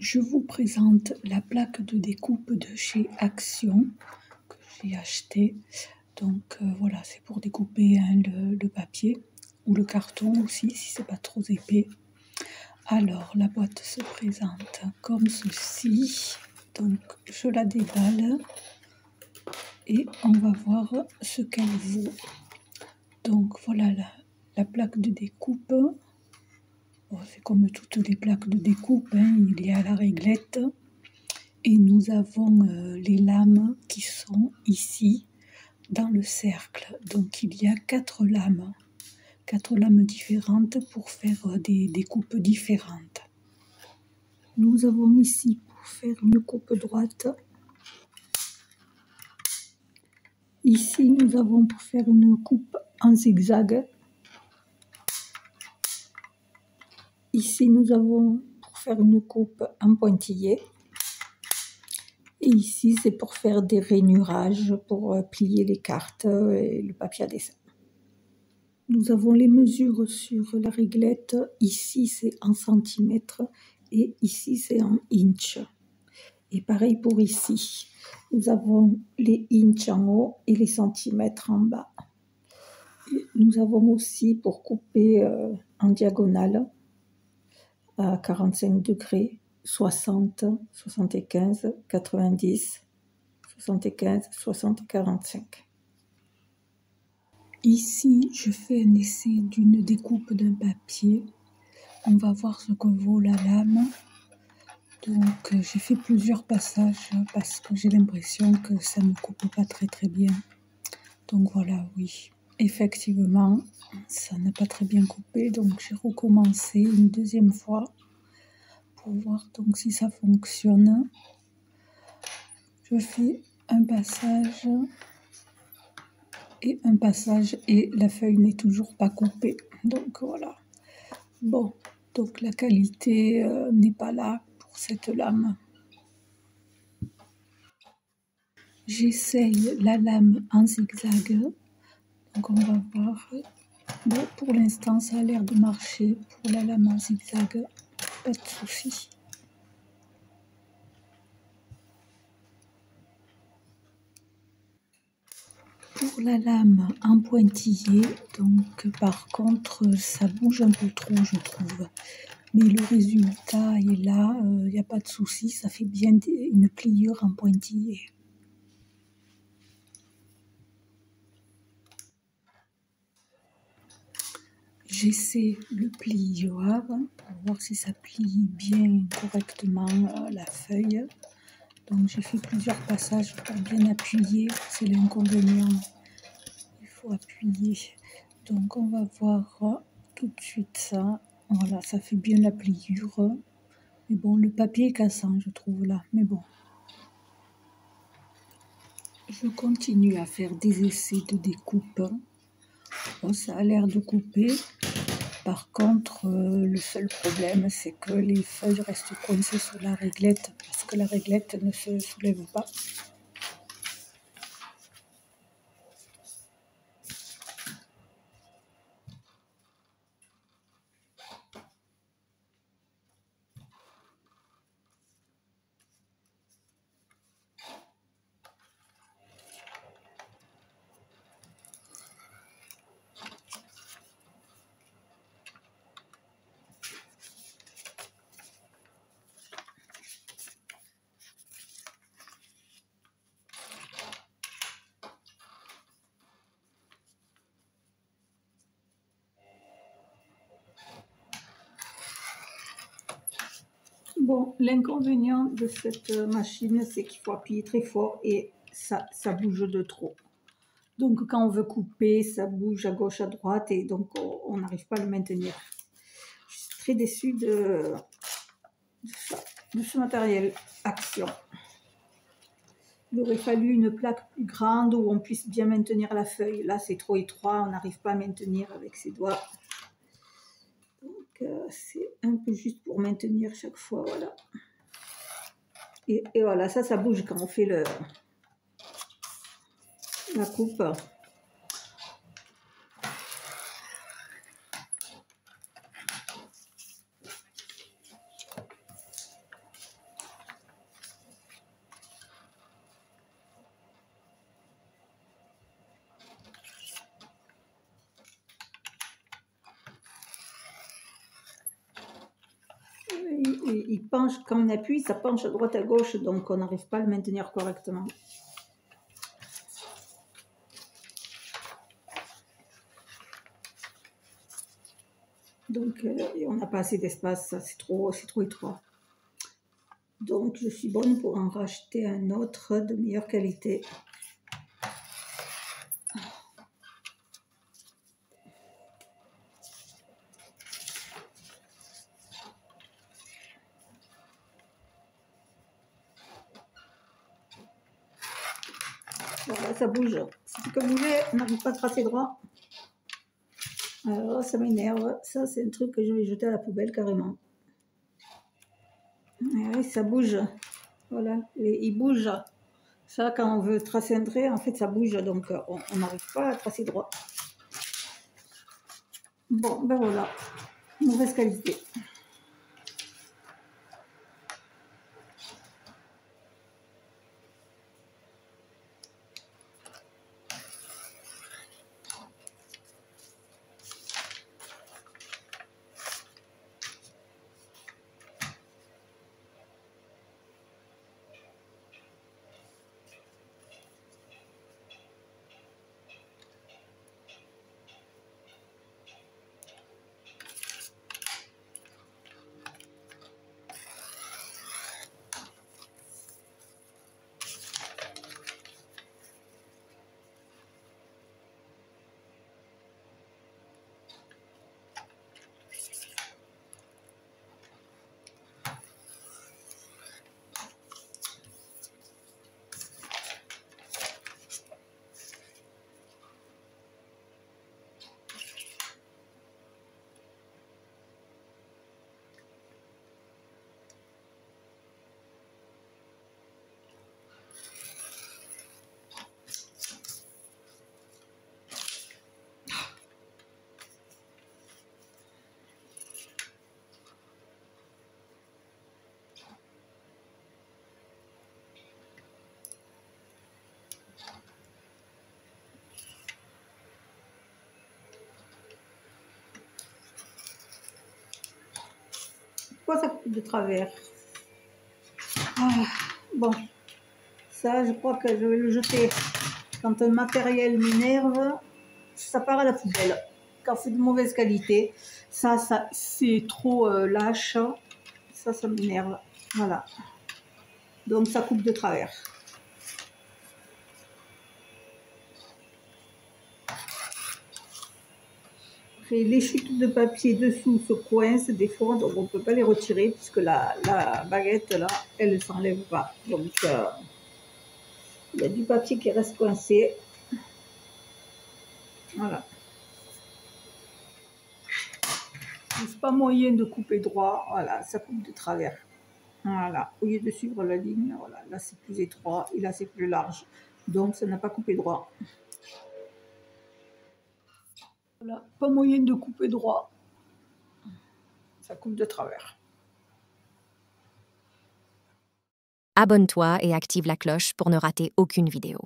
Je vous présente la plaque de découpe de chez Action que j'ai achetée. Donc voilà, c'est pour découper le papier ou le carton aussi si c'est pas trop épais. Alors la boîte se présente comme ceci. Donc je la déballe et on va voir ce qu'elle vaut. Donc voilà la plaque de découpe. Bon, c'est comme toutes les plaques de découpe, hein. Il y a la réglette et nous avons les lames qui sont ici dans le cercle. Donc il y a 4 lames différentes pour faire des découpes différentes. Nous avons ici pour faire une coupe droite. Ici nous avons pour faire une coupe en zigzag. Ici nous avons pour faire une coupe en pointillé. Et ici, c'est pour faire des rainurages, pour plier les cartes et le papier à dessin. Nous avons les mesures sur la réglette. Ici, c'est en centimètres et ici, c'est en inch. Et pareil pour ici. Nous avons les inches en haut et les centimètres en bas. Et nous avons aussi pour couper en diagonale à 45 degrés. 60, 75, 90, 75, 60, 45. Ici, je fais un essai d'une découpe d'un papier. On va voir ce que vaut la lame. Donc, j'ai fait plusieurs passages parce que j'ai l'impression que ça ne coupe pas très bien. Donc voilà, oui. Effectivement, ça n'a pas très bien coupé. Donc, j'ai recommencé une deuxième fois pour voir donc si ça fonctionne. Je fais un passage et la feuille n'est toujours pas coupée. Donc voilà. Bon, donc la qualité n'est pas là pour cette lame. J'essaye la lame en zigzag. Donc on va voir. Bon, pour l'instant, ça a l'air de marcher pour la lame en zigzag. Pas de souci. Pour la lame en pointillé, donc par contre, ça bouge un peu trop, je trouve. Mais le résultat est là, il n'y a pas de souci, ça fait bien une pliure en pointillé. J'essaie le plioir pour voir si ça plie bien correctement la feuille. Donc j'ai fait plusieurs passages pour bien appuyer, c'est l'inconvénient. Il faut appuyer. Donc on va voir tout de suite ça. Voilà, ça fait bien la pliure. Mais bon, le papier est cassant, je trouve là. Mais bon. Je continue à faire des essais de découpe. Bon, ça a l'air de couper. Par contre, le seul problème, c'est que les feuilles restent coincées sur la réglette parce que la réglette ne se soulève pas. Bon, l'inconvénient de cette machine, c'est qu'il faut appuyer très fort et ça bouge de trop. Donc quand on veut couper, ça bouge à gauche, à droite et donc on n'arrive pas à le maintenir. Je suis très déçue de ce matériel Action. Il aurait fallu une plaque plus grande où on puisse bien maintenir la feuille. Là, c'est trop étroit, on n'arrive pas à maintenir avec ses doigts. Donc, c'est un peu juste pour maintenir chaque fois, voilà. Et voilà, ça bouge quand on fait la coupe. il penche, quand on appuie, ça penche à droite à gauche, donc on n'arrive pas à le maintenir correctement. Donc, on n'a pas assez d'espace, c'est trop étroit. Donc, je suis bonne pour en racheter un autre de meilleure qualité. Voilà, ça bouge. Si tu comme bouger, on n'arrive pas à tracer droit. Alors, ça m'énerve. Ça, c'est un truc que je vais jeter à la poubelle carrément. Oui, ça bouge. Voilà, et il bouge. Ça, quand on veut tracer un trait, en fait, ça bouge, donc on n'arrive pas à tracer droit. Bon, ben voilà, mauvaise qualité. Pourquoi ça coupe de travers? Bon, ça, je crois que je vais le jeter. Quand un matériel m'énerve, ça part à la poubelle. Quand c'est de mauvaise qualité, ça c'est trop lâche. Ça m'énerve. Voilà. Donc, ça coupe de travers. Après, les chutes de papier dessous se coincent des fois, donc on ne peut pas les retirer puisque la baguette, là, elle ne s'enlève pas. Donc, il y a du papier qui reste coincé. Voilà. C'est pas moyen de couper droit. Voilà, ça coupe de travers. Voilà. Au lieu de suivre la ligne, voilà, là c'est plus étroit et là c'est plus large. Donc, ça n'a pas coupé droit. Voilà, pas moyen de couper droit. Ça coupe de travers. Abonne-toi et active la cloche pour ne rater aucune vidéo.